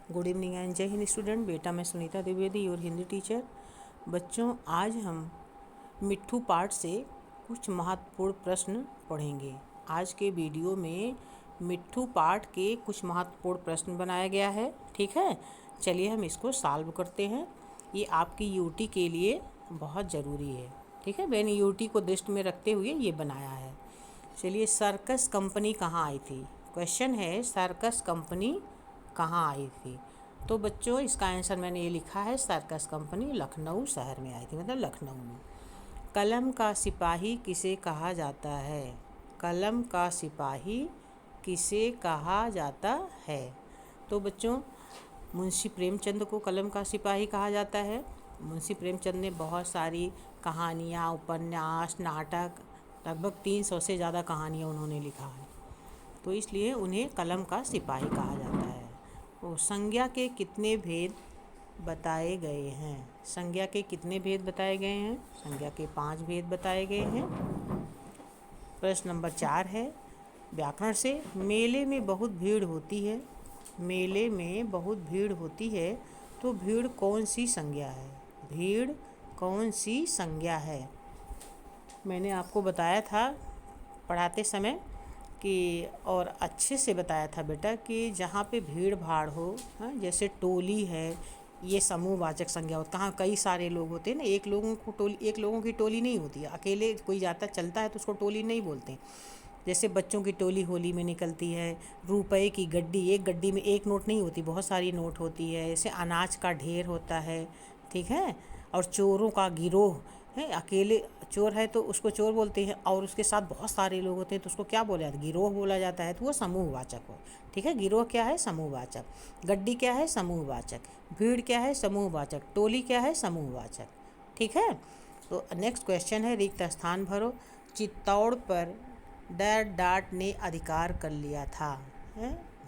Good evening and जय Hind student. बेटा मैं सुनीता द्विवेदी योर हिंदी टीचर। बच्चों आज हम मिट्ठू पाठ से कुछ महत्वपूर्ण प्रश्न पढ़ेंगे। आज के वीडियो में मिट्ठू पाठ के कुछ महत्वपूर्ण प्रश्न बनाया गया है। ठीक है, चलिए हम इसको सॉल्व करते हैं। ये आपकी यूटी के लिए बहुत ज़रूरी है। ठीक है, मैंने यूटी को दृष्टि में रखते हुए ये बनाया है। चलिए, सर्कस कंपनी कहाँ आई थी? क्वेश्चन है सर्कस कंपनी कहाँ आई थी? तो बच्चों इसका आंसर मैंने ये लिखा है, सर्कस कंपनी लखनऊ शहर में आई थी, मतलब लखनऊ में। कलम का सिपाही किसे कहा जाता है? कलम का सिपाही किसे कहा जाता है? तो बच्चों मुंशी प्रेमचंद को कलम का सिपाही कहा जाता है। मुंशी प्रेमचंद ने बहुत सारी कहानियाँ, उपन्यास, नाटक, लगभग 300 से ज़्यादा कहानियाँ उन्होंने लिखा है, तो इसलिए उन्हें कलम का सिपाही कहा जाता है। वो संज्ञा के कितने भेद बताए गए हैं? संज्ञा के कितने भेद बताए गए हैं? संज्ञा के 5 भेद बताए गए हैं। प्रश्न नंबर 4 है व्याकरण से। मेले में बहुत भीड़ होती है। मेले में बहुत भीड़ होती है, तो भीड़ कौन सी संज्ञा है? भीड़ कौन सी संज्ञा है? मैंने आपको बताया था पढ़ाते समय कि, और अच्छे से बताया था बेटा, कि जहाँ पे भीड़ भाड़ हो, हाँ, जैसे टोली है, ये समूहवाचक संज्ञा होती है। कहाँ कई सारे लोग होते हैं ना, एक लोगों की टोली नहीं होती है। अकेले कोई जाता चलता है तो उसको टोली नहीं बोलते। जैसे बच्चों की टोली होली में निकलती है। रुपए की गड्डी, एक गड्डी में एक नोट नहीं होती, बहुत सारी नोट होती है। जैसे अनाज का ढेर होता है, ठीक है। और चोरों का गिरोह है, अकेले चोर है तो उसको चोर बोलते हैं, और उसके साथ बहुत सारे लोग होते हैं तो उसको क्या बोला जाता है? गिरोह बोला जाता है। तो वो समूहवाचक हो। ठीक है, गिरोह क्या है? समूहवाचक। गड्डी क्या है? समूहवाचक। भीड़ क्या है? समूहवाचक। टोली क्या है? समूहवाचक। ठीक है। तो नेक्स्ट क्वेश्चन है रिक्त स्थान भरो। चित्तौड़ पर डाट ने अधिकार कर लिया था।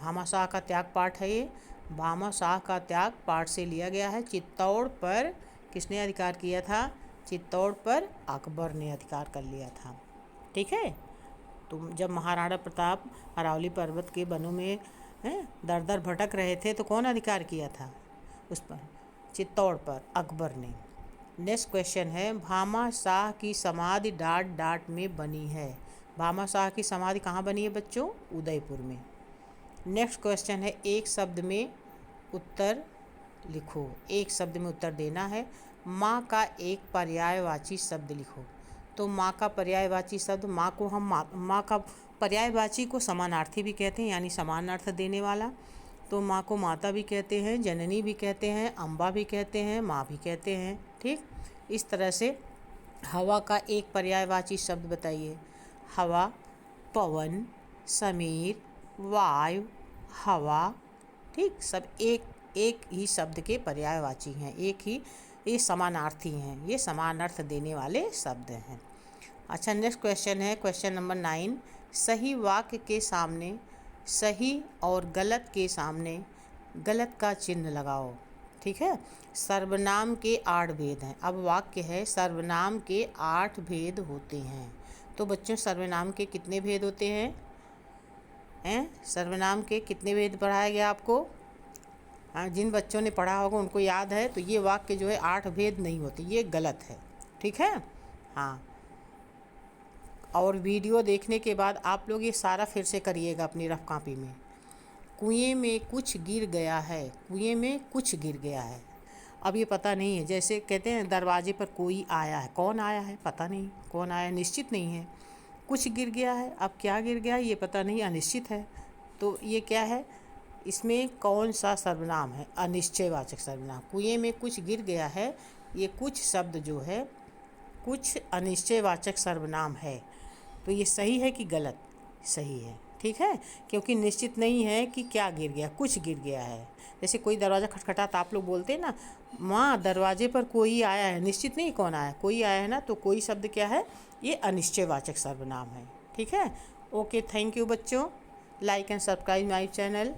भामाशाह का त्याग पाठ है ये। भामाशाह का त्याग पाठ से लिया गया है। चित्तौड़ पर किसने अधिकार किया था? चित्तौड़ पर अकबर ने अधिकार कर लिया था। ठीक है। तो जब महाराणा प्रताप अरावली पर्वत के वनों में दर दर भटक रहे थे तो कौन अधिकार किया था उस पर? चित्तौड़ पर अकबर ने। नेक्स्ट क्वेश्चन है भामाशाह की समाधि डाट में बनी है। भामाशाह की समाधि कहाँ बनी है बच्चों? उदयपुर में। नेक्स्ट क्वेश्चन है एक शब्द में उत्तर लिखो। एक शब्द में उत्तर देना है। माँ का एक पर्यायवाची शब्द लिखो। तो माँ का पर्यायवाची शब्द, माँ को हम माँ का पर्यायवाची को समानार्थी भी कहते हैं, यानी समान अर्थ देने वाला। तो माँ को माता भी कहते हैं, जननी भी कहते हैं, अम्बा भी कहते हैं, माँ भी कहते हैं। ठीक, इस तरह से हवा का एक पर्यायवाची शब्द बताइए। हवा, पवन, समीर, वायु, हवा, ठीक, सब एक ही शब्द के पर्यायवाची हैं, एक ही, ये समानार्थी हैं, ये समान अर्थ देने वाले शब्द हैं। अच्छा, नेक्स्ट क्वेश्चन है क्वेश्चन नंबर 9। सही वाक्य के सामने सही और गलत के सामने गलत का चिन्ह लगाओ। ठीक है। सर्वनाम के 8 भेद हैं। अब वाक्य है सर्वनाम के 8 भेद होते हैं। तो बच्चों सर्वनाम के कितने भेद होते हैं? सर्वनाम के कितने भेद पढ़ाया गया आपको? हाँ, जिन बच्चों ने पढ़ा होगा उनको याद है। तो ये वाक्य जो है 8 भेद नहीं होते, ये गलत है। ठीक है। हाँ, और वीडियो देखने के बाद आप लोग ये सारा फिर से करिएगा अपनी रफ कॉपी में। कुएं में कुछ गिर गया है। कुएं में कुछ गिर गया है। अब ये पता नहीं है, जैसे कहते हैं दरवाजे पर कोई आया है, कौन आया है पता नहीं, कौन आया निश्चित नहीं है। कुछ गिर गया है, अब क्या गिर गया ये पता नहीं, अनिश्चित है। तो ये क्या है? इसमें कौन सा सर्वनाम है? अनिश्चयवाचक सर्वनाम। कुएं में कुछ गिर गया है, ये कुछ शब्द जो है कुछ अनिश्चयवाचक सर्वनाम है। तो ये सही है कि गलत? सही है। ठीक है, क्योंकि निश्चित नहीं है कि क्या गिर गया, कुछ गिर गया है। जैसे कोई दरवाज़ा खटखटा तो आप लोग बोलते हैं ना, माँ दरवाजे पर कोई आया है, निश्चित नहीं कौन आया, कोई आया है ना। तो कोई शब्द क्या है? ये अनिश्चयवाचक सर्वनाम है। ठीक है। ओके, थैंक यू बच्चों। Like and subscribe my channel.